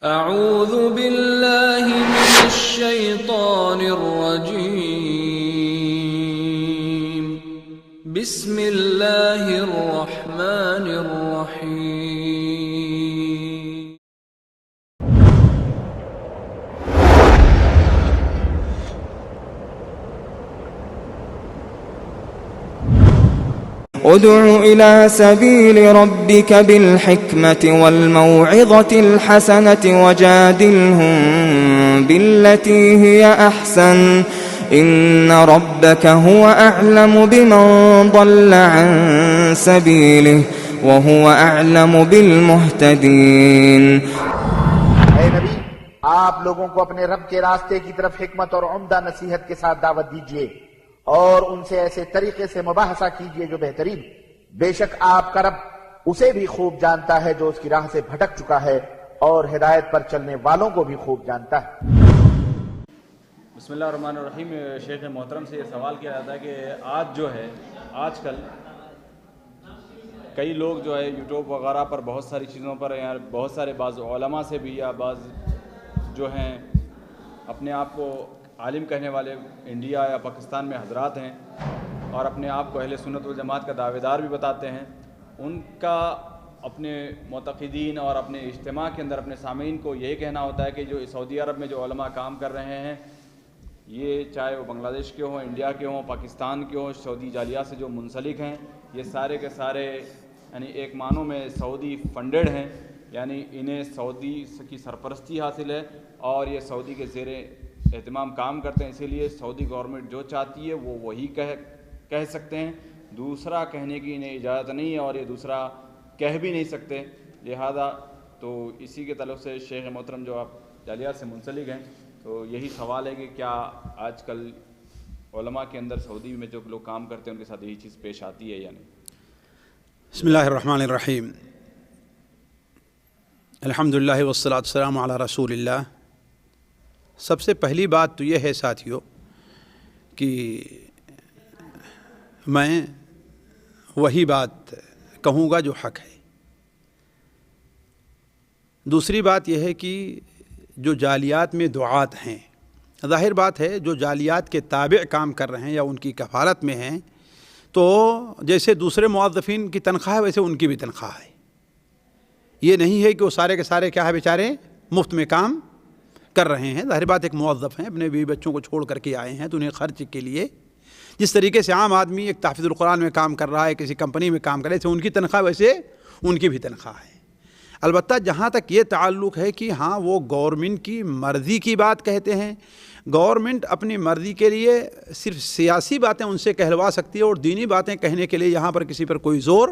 اعوذ باللہ من الشیطان الرجیم بسم اللہ الرحمن الرحیم ادع إلى سبيل ربك بالحكمة والموعظة الحسنة وجادلهم بالتي هي أحسن إن ربك هو أعلم بمن ضل عن سبيله وهو أعلم بالمهتدين۔ اے نبی، آپ لوگوں کو اپنے رب کے راستے کی طرف حکمت اور عمدہ نصیحت کے ساتھ دعوت دیجیے اور ان سے ایسے طریقے سے مباحثہ کیجئے جو بہترین، بے شک آپ کا رب اسے بھی خوب جانتا ہے جو اس کی راہ سے بھٹک چکا ہے اور ہدایت پر چلنے والوں کو بھی خوب جانتا ہے۔ بسم اللہ الرحمن الرحیم۔ شیخ محترم سے یہ سوال کیا جاتا ہے کہ آج جو ہے آج کل کئی لوگ جو ہے یوٹیوب وغیرہ پر بہت ساری چیزوں پر یا بہت سارے بعض علماء سے بھی یا بعض جو ہیں اپنے آپ کو عالم کہنے والے انڈیا یا پاکستان میں حضرات ہیں اور اپنے آپ کو اہل سنت والجماعت کا دعوے دار بھی بتاتے ہیں، ان کا اپنے معتقدین اور اپنے اجتماع کے اندر اپنے سامعین کو یہی کہنا ہوتا ہے کہ جو سعودی عرب میں جو علماء کام کر رہے ہیں، یہ چاہے وہ بنگلہ دیش کے ہوں، انڈیا کے ہوں، پاکستان کے ہوں، سعودی جالیات سے جو منسلک ہیں، یہ سارے کے سارے یعنی ایک معنوں میں سعودی فنڈڈ ہیں، یعنی انہیں سعودی کی سرپرستی حاصل ہے اور یہ سعودی کے زیر اہتمام کام کرتے ہیں، اسی لیے سعودی گورنمنٹ جو چاہتی ہے وہ وہی کہہ سکتے ہیں، دوسرا کہنے کی انہیں اجازت نہیں ہے اور یہ دوسرا کہہ بھی نہیں سکتے۔ لہذا تو اسی کے تعلق سے شیخ محترم جو آپ جالیات سے منسلک ہیں، تو یہی سوال ہے کہ کیا آج کل علماء کے اندر سعودی میں جو لوگ کام کرتے ہیں ان کے ساتھ یہی چیز پیش آتی ہے یا نہیں؟ بسم اللہ الرحمن الرحیم۔ الحمدللہ والصلاۃ والسلام علی رسول اللہ۔ سب سے پہلی بات تو یہ ہے ساتھیو کہ میں وہی بات کہوں گا جو حق ہے۔ دوسری بات یہ ہے کہ جو جالیات میں دعات ہیں، ظاہر بات ہے جو جالیات کے تابع کام کر رہے ہیں یا ان کی کفالت میں ہیں، تو جیسے دوسرے موظفین کی تنخواہ ہے ویسے ان کی بھی تنخواہ ہے۔ یہ نہیں ہے کہ وہ سارے کے سارے کیا ہے بیچارے مفت میں کام کر رہے ہیں۔ ظاہر بات ایک موظف ہیں، اپنے بیوی بچوں کو چھوڑ کر کے آئے ہیں تو انہیں خرچ کے لیے جس طریقے سے عام آدمی ایک تحفظ القرآن میں کام کر رہا ہے، کسی کمپنی میں کام کر رہا ہے، ان کی تنخواہ ویسے ان کی بھی تنخواہ ہے۔ البتہ جہاں تک یہ تعلق ہے کہ ہاں وہ گورنمنٹ کی مرضی کی بات کہتے ہیں، گورنمنٹ اپنی مرضی کے لیے صرف سیاسی باتیں ان سے کہلوا سکتی ہے اور دینی باتیں کہنے کے لیے یہاں پر کسی پر کوئی زور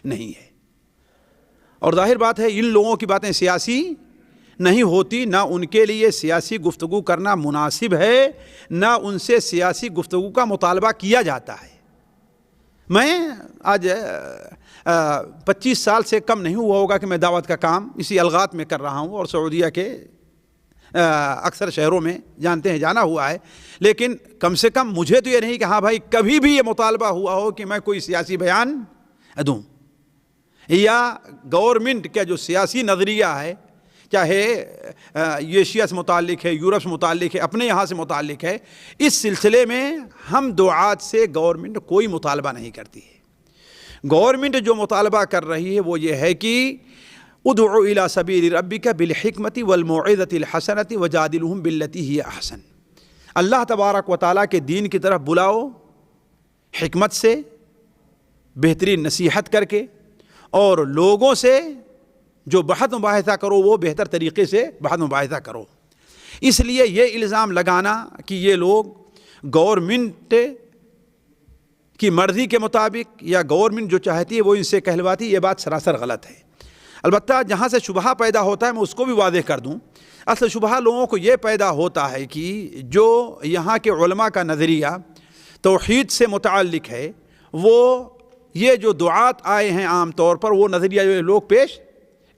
نہیں ہے۔ اور ظاہر بات ہے ان لوگوں کی باتیں سیاسی نہیں ہوتی، نہ ان کے لیے سیاسی گفتگو کرنا مناسب ہے، نہ ان سے سیاسی گفتگو کا مطالبہ کیا جاتا ہے۔ میں آج 25 سال سے کم نہیں ہوا ہوگا کہ میں دعوت کا کام اسی الغات میں کر رہا ہوں اور سعودیہ کے اکثر شہروں میں جانتے ہیں جانا ہوا ہے، لیکن کم سے کم مجھے تو یہ نہیں کہ ہاں بھائی کبھی بھی یہ مطالبہ ہوا ہو کہ میں کوئی سیاسی بیان دوں یا گورنمنٹ کا جو سیاسی نظریہ ہے، چاہے ایشیا سے متعلق ہے، یورپ سے متعلق ہے، اپنے یہاں سے متعلق ہے، اس سلسلے میں ہم دعات سے گورنمنٹ کوئی مطالبہ نہیں کرتی ہے۔ گورنمنٹ جو مطالبہ کر رہی ہے وہ یہ ہے کہ ادع الی سبیل ربک بالحکمۃ والموعظۃ الحسنۃ وجادلہم باللتی ہی احسن۔ اللہ تبارک و تعالیٰ کے دین کی طرف بلاؤ، حکمت سے، بہترین نصیحت کر کے، اور لوگوں سے جو بحث مباحثہ کرو وہ بہتر طریقے سے بحث مباحثہ کرو۔ اس لیے یہ الزام لگانا کہ یہ لوگ گورنمنٹ کی مرضی کے مطابق یا گورنمنٹ جو چاہتی ہے وہ ان سے کہلواتی، یہ بات سراسر غلط ہے۔ البتہ جہاں سے شبہہ پیدا ہوتا ہے میں اس کو بھی واضح کر دوں۔ اصل شبہہ لوگوں کو یہ پیدا ہوتا ہے کہ جو یہاں کے علماء کا نظریہ توحید سے متعلق ہے، وہ یہ جو دعات آئے ہیں عام طور پر وہ نظریہ جو لوگ پیش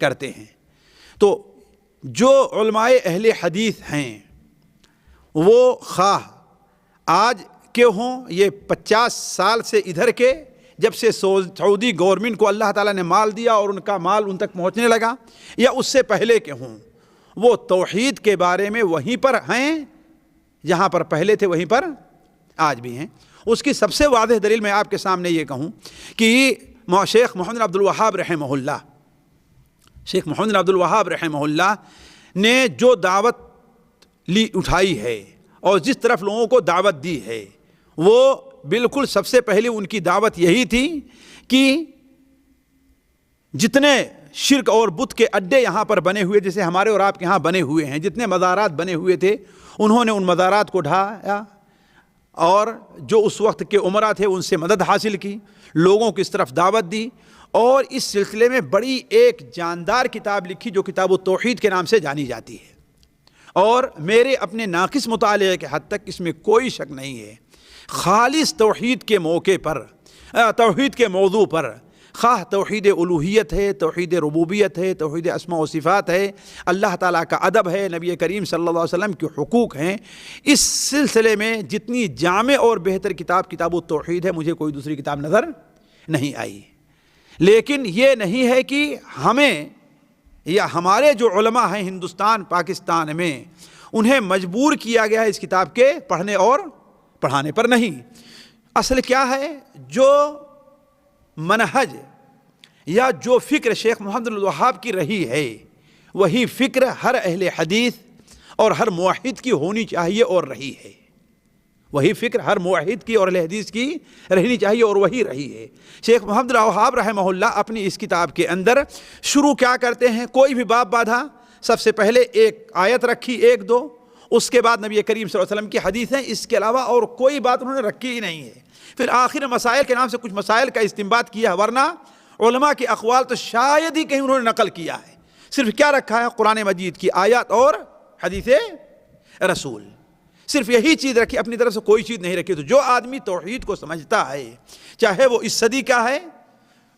کرتے ہیں، تو جو علماء اہل حدیث ہیں وہ خواہ آج کے ہوں، یہ 50 سال سے ادھر کے جب سے سعودی گورنمنٹ کو اللہ تعالیٰ نے مال دیا اور ان کا مال ان تک پہنچنے لگا، یا اس سے پہلے کے ہوں، وہ توحید کے بارے میں وہیں پر ہیں جہاں پر پہلے تھے وہیں پر آج بھی ہیں۔ اس کی سب سے واضح دلیل میں آپ کے سامنے یہ کہوں کہ شیخ محمد بن عبد الوہاب رحمہ اللہ، شیخ محمد بن عبد الوہاب رحمہ اللہ نے جو دعوت اٹھائی ہے اور جس طرف لوگوں کو دعوت دی ہے، وہ بالکل سب سے پہلے ان کی دعوت یہی تھی کہ جتنے شرک اور بت کے اڈے یہاں پر بنے ہوئے، جیسے ہمارے اور آپ کے یہاں بنے ہوئے ہیں، جتنے مزارات بنے ہوئے تھے، انہوں نے ان مزارات کو ڈھایا اور جو اس وقت کے عمرا تھے ان سے مدد حاصل کی، لوگوں کی اس طرف دعوت دی، اور اس سلسلے میں بڑی ایک جاندار کتاب لکھی جو کتاب التوحید کے نام سے جانی جاتی ہے۔ اور میرے اپنے ناقص مطالعے کے حد تک اس میں کوئی شک نہیں ہے، خالص توحید کے موقع پر، توحید کے موضوع پر، خواہ توحید الوہیت ہے، توحید ربوبیت ہے، توحید اسماء و صفات ہے، اللہ تعالیٰ کا ادب ہے، نبی کریم صلی اللہ علیہ وسلم کے حقوق ہیں، اس سلسلے میں جتنی جامع اور بہتر کتاب کتاب التوحید ہے، مجھے کوئی دوسری کتاب نظر نہیں آئی۔ لیکن یہ نہیں ہے کہ ہمیں یا ہمارے جو علماء ہیں ہندوستان پاکستان میں انہیں مجبور کیا گیا ہے اس کتاب کے پڑھنے اور پڑھانے پر، نہیں۔ اصل کیا ہے، جو منہج یا جو فکر شیخ محمد بن الوہاب کی رہی ہے، وہی فکر ہر اہل حدیث اور ہر موحد کی ہونی چاہیے اور رہی ہے، وہی فکر ہر موحد کی اور اہل حدیث کی رہنی چاہیے اور وہی رہی ہے۔ شیخ محمد بن الوہاب رحمہ اللہ اپنی اس کتاب کے اندر شروع کیا کرتے ہیں، کوئی بھی باب باندھا، سب سے پہلے ایک آیت رکھی، ایک دو، اس کے بعد نبی کریم صلی اللہ علیہ وسلم کی حدیثیں، اس کے علاوہ اور کوئی بات انہوں نے رکھی ہی نہیں ہے۔ پھر آخر مسائل کے نام سے کچھ مسائل کا استنباط کیا، ورنہ علماء کے اقوال تو شاید ہی کہیں انہوں نے نقل کیا ہے۔ صرف کیا رکھا ہے، قرآن مجید کی آیات اور حدیث رسول، صرف یہی چیز رکھی، اپنی طرف سے کوئی چیز نہیں رکھی۔ تو جو آدمی توحید کو سمجھتا ہے، چاہے وہ اس صدی کا ہے،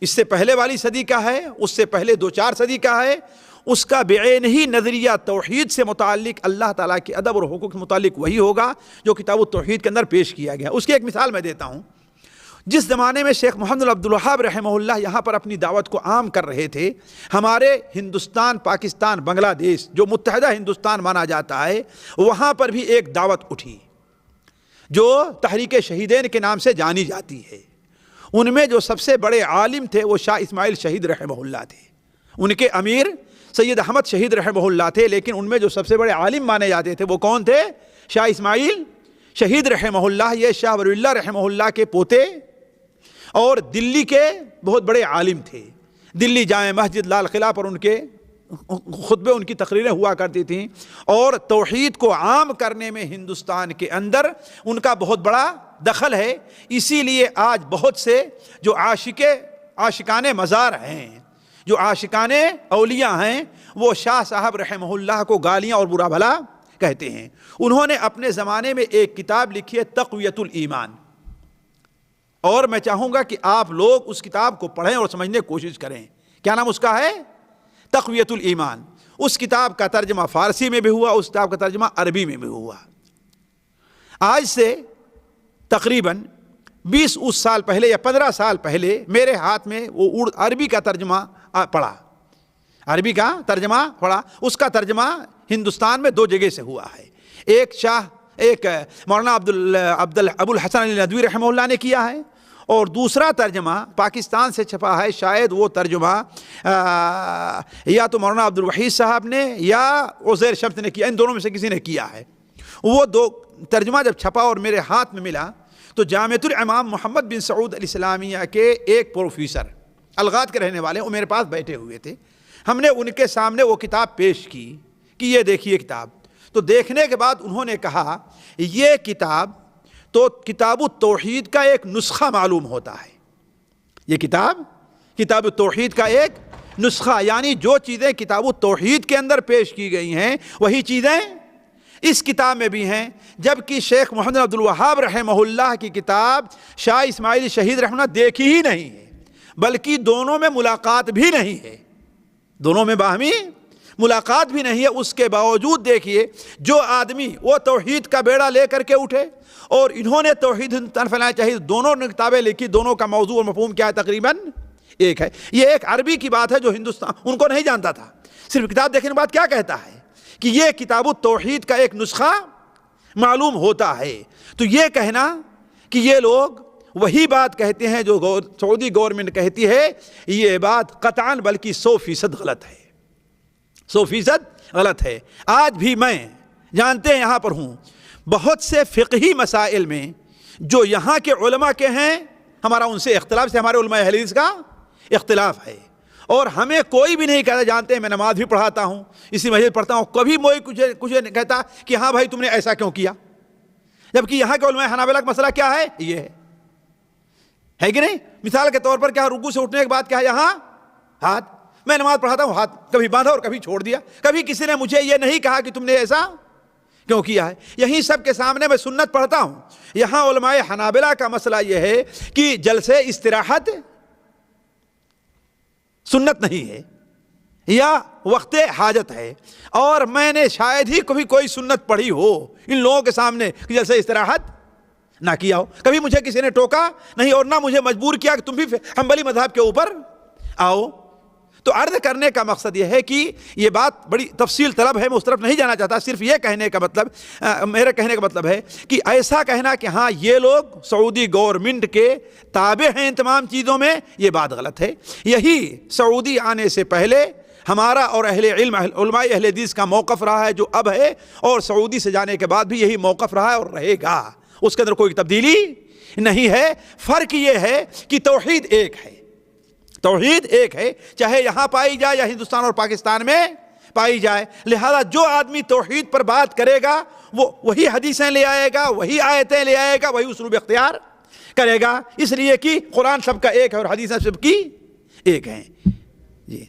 اس سے پہلے والی صدی کا ہے، اس سے پہلے 2-4 صدی کا ہے، اس کا بعین ہی نظریہ توحید سے متعلق، اللہ تعالیٰ کے ادب اور حقوق سے متعلق وہی ہوگا جو کتاب التوحید کے اندر پیش کیا گیا۔ اس کی ایک مثال میں دیتا ہوں۔ جس زمانے میں شیخ محمد بن عبد الوہاب رحمہ اللہ یہاں پر اپنی دعوت کو عام کر رہے تھے، ہمارے ہندوستان، پاکستان، بنگلہ دیش جو متحدہ ہندوستان مانا جاتا ہے، وہاں پر بھی ایک دعوت اٹھی جو تحریک شہیدین کے نام سے جانی جاتی ہے۔ ان میں جو سب سے بڑے عالم تھے وہ شاہ اسماعیل شہید رحمہ اللہ تھے، ان کے امیر سید احمد شہید رحمہ اللہ تھے، لیکن ان میں جو سب سے بڑے عالم مانے جاتے تھے وہ کون تھے؟ شاہ اسماعیل شہید رحمہ اللہ۔ یہ شاہ ولی اللہ رحمہ اللہ کے پوتے اور دلی کے بہت بڑے عالم تھے۔ دلی جامع مسجد، لال قلعہ پر ان کے خطبے، ان کی تقریریں ہوا کرتی تھیں، اور توحید کو عام کرنے میں ہندوستان کے اندر ان کا بہت بڑا دخل ہے۔ اسی لیے آج بہت سے جو عاشقان مزار ہیں، جو عاشقان اولیاء ہیں، وہ شاہ صاحب رحمہ اللہ کو گالیاں اور برا بھلا کہتے ہیں۔ انہوں نے اپنے زمانے میں ایک کتاب لکھی ہے تقویت الایمان، اور میں چاہوں گا کہ آپ لوگ اس کتاب کو پڑھیں اور سمجھنے کی کوشش کریں۔ کیا نام اس کا ہے؟ تقویت الایمان۔ اس کتاب کا ترجمہ فارسی میں بھی ہوا، اس کتاب کا ترجمہ عربی میں بھی ہوا۔ آج سے تقریباً 20 سال پہلے یا 15 سال پہلے میرے ہاتھ میں وہ عربی کا ترجمہ پڑھا، عربی کا ترجمہ پڑھا۔ اس کا ترجمہ ہندوستان میں 2 جگہ سے ہوا ہے، ایک مولانا ابو الحسن علی ندوی رحمہ اللہ نے کیا ہے، اور دوسرا ترجمہ پاکستان سے چھپا ہے، شاید وہ ترجمہ یا تو مولانا عبد الوحید صاحب نے یا عزیر شمس نے کیا، ان دونوں میں سے کسی نے کیا ہے۔ وہ 2 ترجمہ جب چھپا اور میرے ہاتھ میں ملا تو جامعۃ الامام محمد بن سعود الاسلامیہ کے ایک پروفیسر، الغات کے رہنے والے، وہ میرے پاس بیٹھے ہوئے تھے۔ ہم نے ان کے سامنے وہ کتاب پیش کی کہ یہ دیکھیے کتاب۔ تو دیکھنے کے بعد انہوں نے کہا یہ کتاب تو کتاب التوحید کا ایک نسخہ معلوم ہوتا ہے، یہ کتاب التوحید کا ایک نسخہ، یعنی جو چیزیں کتاب التوحید کے اندر پیش کی گئی ہیں وہی چیزیں اس کتاب میں بھی ہیں، جبکہ شیخ محمد بن عبد الوہاب رحمہ اللہ کی کتاب شاہ اسماعیل شہید رحمہ اللہ دیکھی ہی نہیں ہے، بلکہ دونوں میں ملاقات بھی نہیں ہے، دونوں میں باہمی ملاقات بھی نہیں ہے۔ اس کے باوجود دیکھیے جو آدمی وہ توحید کا بیڑا لے کر کے اٹھے، اور انہوں نے توحید ہندوستان پھیلانا چاہیے، دونوں نے کتابیں لکھی، دونوں کا موضوع اور مفہوم کیا ہے؟ تقریباً ایک ہے۔ یہ ایک عربی کی بات ہے جو ہندوستان ان کو نہیں جانتا تھا، صرف کتاب دیکھنے کے بعد کیا کہتا ہے کہ یہ کتاب التوحید کا ایک نسخہ معلوم ہوتا ہے، تو یہ کہنا کہ یہ لوگ وہی بات کہتے ہیں جو سعودی گورنمنٹ کہتی ہے، یہ بات قطعاً بلکہ 100% غلط ہے، 100% غلط ہے۔ آج بھی میں جانتے ہیں یہاں پر ہوں، بہت سے فقہی مسائل میں جو یہاں کے علماء کے ہیں، ہمارا ان سے اختلاف سے ہمارے علماء اہل حدیث کا اختلاف ہے، اور ہمیں کوئی بھی نہیں کہتا، جانتے ہیں میں نماز بھی پڑھاتا ہوں، اسی مسجد پڑھتا ہوں، کبھی کوئی کچھ نہیں کہتا کہ ہاں بھائی تم نے ایسا کیوں کیا، جبکہ یہاں کے علماء حنابلہ کا مسئلہ کیا ہے، یہ ہے کہ نہیں؟ مثال کے طور پر کیا رکوع سے اٹھنے کے بعد کیا یہاں ہاتھ، میں نماز پڑھاتا ہوں، ہاتھ کبھی باندھا اور کبھی چھوڑ دیا، کبھی کسی نے مجھے یہ نہیں کہا کہ تم نے ایسا کیوں کیا ہے، یہیں سب کے سامنے میں سنت پڑھتا ہوں۔ یہاں علماء حنابلہ کا مسئلہ یہ ہے کہ جلسے استراحت سنت نہیں ہے یا وقت حاجت ہے، اور میں نے شاید ہی کبھی کوئی سنت پڑھی ہو ان لوگوں کے سامنے کہ جلسے استراحت نہ کیا ہو، کبھی مجھے کسی نے ٹوکا نہیں اور نہ مجھے مجبور کیا کہ تم بھی حنبلی مذہب کے اوپر آؤ۔ تو عرض کرنے کا مقصد یہ ہے کہ یہ بات بڑی تفصیل طلب ہے، میں اس طرف نہیں جانا چاہتا، صرف یہ کہنے کا مطلب میرے کہنے کا مطلب ہے کہ ایسا کہنا کہ ہاں یہ لوگ سعودی گورنمنٹ کے تابع ہیں ان تمام چیزوں میں، یہ بات غلط ہے۔ یہی سعودی آنے سے پہلے ہمارا اور اہل علم علماء اہل حدیث کا موقف رہا ہے جو اب ہے، اور سعودی سے جانے کے بعد بھی یہی موقف رہا ہے اور رہے گا، اس کے اندر کوئی تبدیلی نہیں ہے۔ فرق یہ ہے کہ توحید ایک ہے، توحید ایک ہے، چاہے یہاں پائی جائے یا ہندوستان اور پاکستان میں پائی جائے، لہذا جو آدمی توحید پر بات کرے گا وہ وہی حدیثیں لے آئے گا، وہی آیتیں لے آئے گا، وہی اسلوب اختیار کرے گا، اس لیے کہ قرآن سب کا ایک ہے اور حدیثیں سب کی ایک ہیں۔ جی